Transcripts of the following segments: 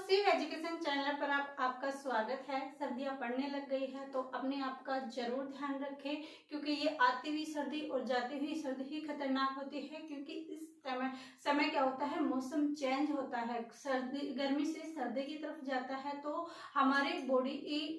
Shiv education channel पर आपका स्वागत है। सर्दियां पड़ने लग गई है तो अपने आप का जरूर ध्यान रखें, क्योंकि ये आती हुई सर्दी और जाती हुई सर्दी ही खतरनाक होती है। क्योंकि इस समय क्या होता है, मौसम चेंज होता है, सर्दी गर्मी से सर्दी की तरफ जाता है, तो हमारी बॉडी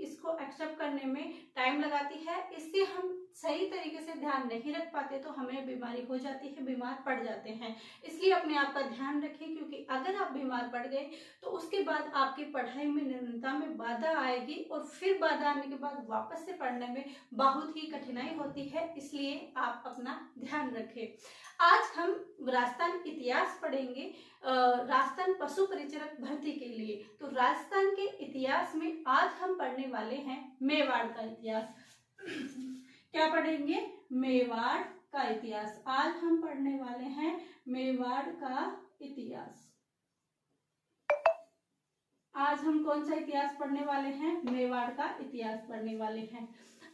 इसको एक्सेप्ट करने में टाइम लगाती है। इससे हम सही तरीके से ध्यान नहीं रख पाते तो हमें बीमारी हो जाती है, बीमार पड़ जाते हैं। इसलिए अपने आप का ध्यान रखें, क्योंकि अगर आप बीमार पड़ गए तो उसके बाद आपकी पढ़ाई में निरंतरता में बाधा आएगी और फिर बाधा आने के बाद वापस से पढ़ने में बहुत ही कठिनाई होती है। इसलिए आप अपना ध्यान रखें। आज हम राजस्थान इतिहास पढ़ेंगे, राजस्थान पशु परिचारक भर्ती के लिए। तो राजस्थान के इतिहास में आज हम पढ़ने वाले हैं मेवाड़ का इतिहास। क्या पढ़ेंगे? मेवाड़ का इतिहास। आज हम पढ़ने वाले हैं मेवाड़ का इतिहास। आज हम कौन सा इतिहास पढ़ने वाले हैं? मेवाड़ का इतिहास पढ़ने वाले हैं।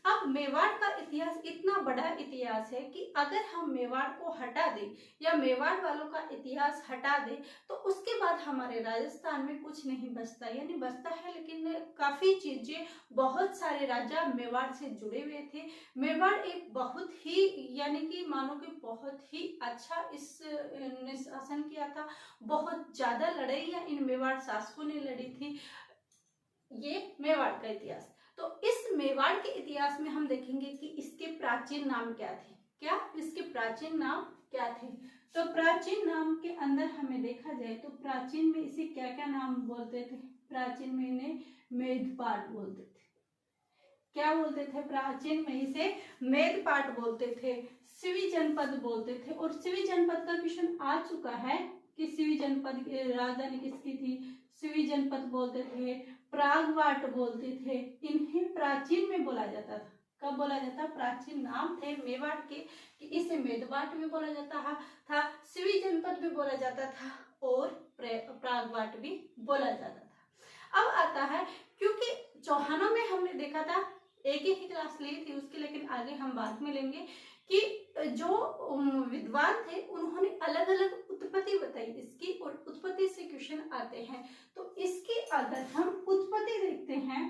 अब मेवाड़ का इतिहास इतना बड़ा इतिहास है कि अगर हम मेवाड़ को हटा दें या मेवाड़ वालों का इतिहास हटा दें तो उसके बाद हमारे राजस्थान में कुछ नहीं बचता, यानी बचता है लेकिन काफी चीजें, बहुत सारे राजा मेवाड़ से जुड़े हुए थे। मेवाड़ एक बहुत ही, यानी कि मानो कि बहुत ही अच्छा इसने शासन किया था। बहुत ज्यादा लड़ाइयां इन मेवाड़ शासकों ने लड़ी थी। ये मेवाड़ का इतिहास। तो इस मेवाड़ के इतिहास में हम देखेंगे कि इसके प्राचीन नाम क्या थे। क्या इसके प्राचीन नाम क्या थे? तो प्राचीन नाम के अंदर हमें देखा जाए तो प्राचीन में इसे क्या क्या नाम बोलते थे? प्राचीन में इन्हें मेदपाट बोलते थे। क्या बोलते थे? प्राचीन में इसे मेदपाट बोलते थे, सिवी जनपद बोलते थे। और सिवी जनपद का क्वेश्चन आ चुका है कि सिवी जनपद की राजधानी किसकी थी? सिवी जनपद बोलते थे, प्रागवाट बोलते थे। इन्हें प्राचीन में बोला जाता था। कब बोला जाता? प्राचीन नाम थे मेवाड़ के कि इसे मेदवाट भी बोला जाता था, सिवी जनपद भी बोला जाता था और प्रागवाट भी बोला जाता था। अब आता है, क्योंकि चौहानों में हमने देखा था, एक ही क्लास ली थी उसकी, लेकिन आगे हम बाद में लेंगे कि जो विद्वान थे उन्होंने अलग अलग उत्पत्ति बताई इसकी, और उत्पत्ति से क्वेश्चन आते हैं। तो इसकी अगर हम उत्पत्ति देखते हैं,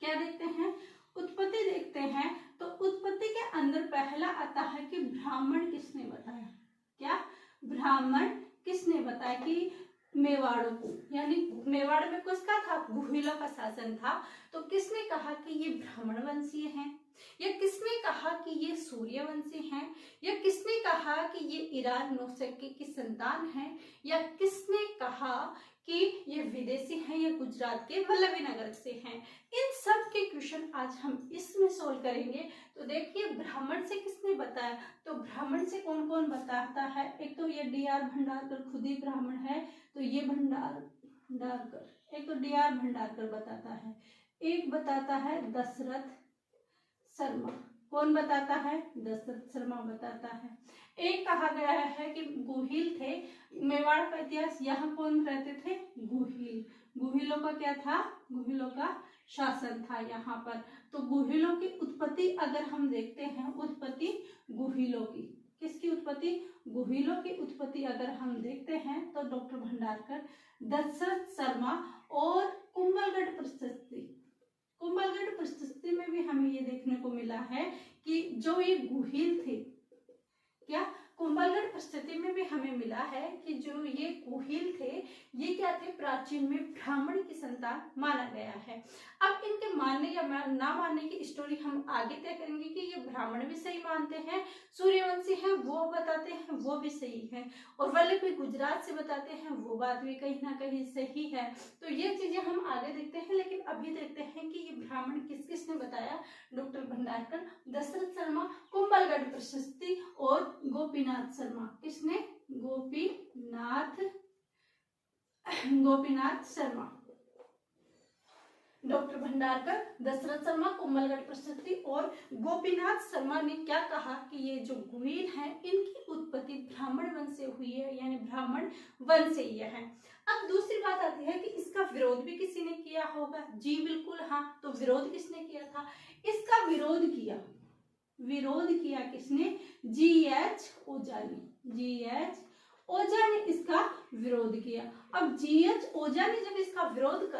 क्या देखते हैं? उत्पत्ति देखते हैं तो उत्पत्ति के अंदर पहला आता है कि ब्राह्मण किसने बताया? क्या ब्राह्मण किसने बताया कि मेवाड़ों को, यानी मेवाड़ में किसका था? गुहिलों का शासन था। तो किसने कहा कि ये ब्राह्मण वंशीय हैं, या किसने कहा कि ये सूर्यवंशी हैं, या किसने कहा कि ये ईरान नौशक्की की संतान हैं, या किसने कहा कि ये विदेशी हैं या गुजरात के वल्लभी नगर से हैं? इन सब के क्वेश्चन आज हम इसमें सोल्व करेंगे। तो देखिए, ब्राह्मण से किसने बताया? तो ब्राह्मण से कौन कौन बताता है? एक तो ये डी.आर. भंडारकर खुद ही ब्राह्मण है, तो ये भंडारकर, एक तो डी.आर. भंडारकर बताता है, एक बताता है दशरथ शर्मा। कौन बताता है? दशरथ शर्मा बताता है। एक कहा गया है कि गुहिल थे। मेवाड़ का इतिहास, यहाँ कौन रहते थे? गुहिल। गुहिलों का क्या था? गुहिलों का शासन था यहाँ पर। तो गुहिलों की उत्पत्ति अगर हम देखते हैं, उत्पत्ति गुहिलों की, किसकी उत्पत्ति? गुहिलों की उत्पत्ति अगर हम देखते हैं तो डॉक्टर भंडारकर, दशरथ शर्मा और कुंभलगढ़ प्रशस्ति। कुंभलगढ़ प्रशस्ति में भी हमें ये देखने को मिला है कि जो ये गुहिल थे, क्या कुंभलगढ़ प्रशस्ति में भी हमें मिला है कि जो ये गुहिल थे, ये क्या थे? प्राचीन में ब्राह्मण की संतान माना गया है। अब इनके मानने या ना मानने की स्टोरी हम आगे तय करेंगे कि ये ब्राह्मण भी सही मानते हैं, सूर्यवंशी हैं वो बताते हैं, वो भी सही है, और वल्लभी गुजरात से बताते हैं, वो बात भी कहीं ना कहीं सही है। तो ये चीजें हम आगे देखते हैं, लेकिन अभी देखते हैं कि ये ब्राह्मण किस किसने बताया? डॉक्टर भंडारकर, दशरथ शर्मा, कुंभलगढ़ प्रशस्ति और गोपीनाथ शर्मा। किसने? गोपीनाथ शर्मा। डॉक्टर भंडारकर, दशरथ शर्मा, कुंभलगढ़ प्रशस्ति और गोपीनाथ शर्मा ने क्या कहा कि ये जो गुहिल हैं इनकी उत्पत्ति ब्राह्मण वंश से हुई है, यानी ब्राह्मण वंश से ये है। अब दूसरी बात आती है कि इसका विरोध भी किसी ने किया होगा। जी बिल्कुल हाँ। तो विरोध किसने किया था? इसका विरोध किया किसने? जी.एच. ओजानी। जी.एच. ओझा ने इसका विरोध किया। अब जीएच ओझा ने जब इसका विरोध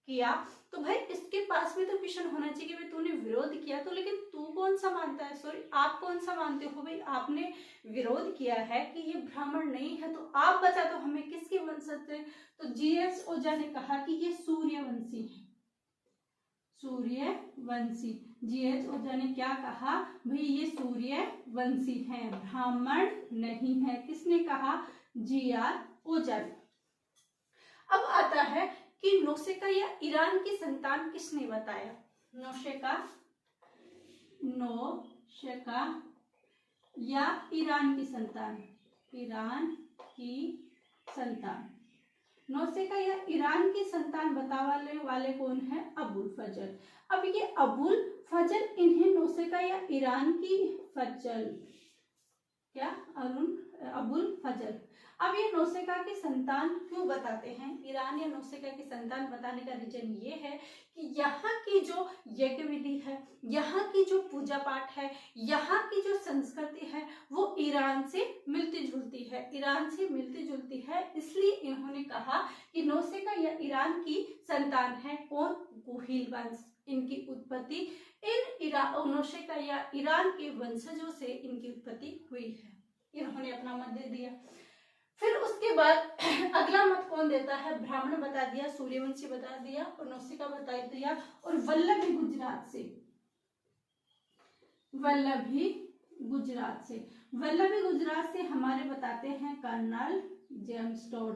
किया तो भाई इसके पास भी तो क्वेश्चन होना चाहिए कि भाई तूने विरोध किया तो, लेकिन तू कौन सा मानता है, सॉरी आप कौन सा मानते हो भाई, आपने विरोध किया है कि ये ब्राह्मण नहीं है, तो आप बता दो हमें किसके वंशज थे। तो जीएच ओझा ने कहा कि ये सूर्यवंशी है, सूर्यवंशी। जीएच ओझा ने क्या कहा भाई, ये सूर्यवंशी है, ब्राह्मण नहीं है। किसने कहा, जीआर ओझा ने। अब आता है कि नौशेका या ईरान की संतान किसने बताया। नौशेका या ईरान की संतान, ईरान की संतान, नौशेका या ईरान की संतान बताने वाले कौन है, अबुल फजल। अब ये अबुल फजल, इन्हें नौशेका या ईरान की फजल, क्या अबुल फजल। अब ये नौशेका की संतान क्यों बताते हैं, ईरान या नौशेका की संतान बताने का रीजन ये है कि यहाँ की जो यज्ञ विधि है, यहाँ की जो पूजा पाठ है, यहाँ की जो संस्कृति है वो ईरान से मिलती जुलती है, ईरान से मिलती जुलती है। इसलिए इन्होंने कहा कि नौशेका या ईरान की संतान है कौन, गुहिल वंश। इनकी उत्पत्ति इन नौशेका या ईरान के वंशजों से इनकी उत्पत्ति हुई है। इन्होंने अपना मत दे दिया। फिर उसके बाद अगला मत कौन देता है, ब्राह्मण बता दिया, सूर्यवंशी बता दिया और नौशेका बता दिया। और वल्लभी गुजरात से, वल्लभी गुजरात से हमारे बताते हैं colonel James Tod,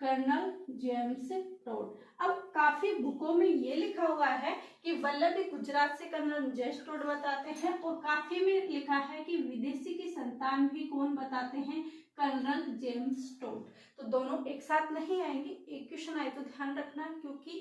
colonel James Tod. अब काफी बुकों में ये लिखा हुआ है कि वल्लभी गुजरात से कर्नल जेम्स टोड बताते हैं, और काफी में लिखा है कि विदेशी की संतान भी कौन बताते हैं, कर्नल जेम्स टोड। तो दोनों एक साथ नहीं आएंगे, एक क्वेश्चन आए तो ध्यान रखना, क्योंकि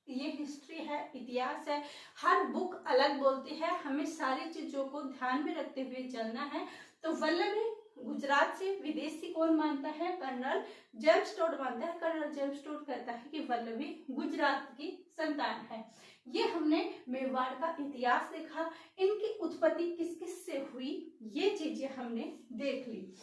ये हिस्ट्री है, इतिहास है, हर बुक अलग बोलती है, हमें सारी चीजों को ध्यान में रखते हुए चलना है। तो वल्लभी गुजरात से विदेशी कौन मानता है, कर्नल जेम्स टोड मानता है। कर्नल जेम्स टोड कहता है कि वल्लभी गुजरात की संतान है। ये हमने मेवाड़ का इतिहास देखा, इनकी उत्पत्ति किस किस से हुई, ये चीजें हमने देख ली।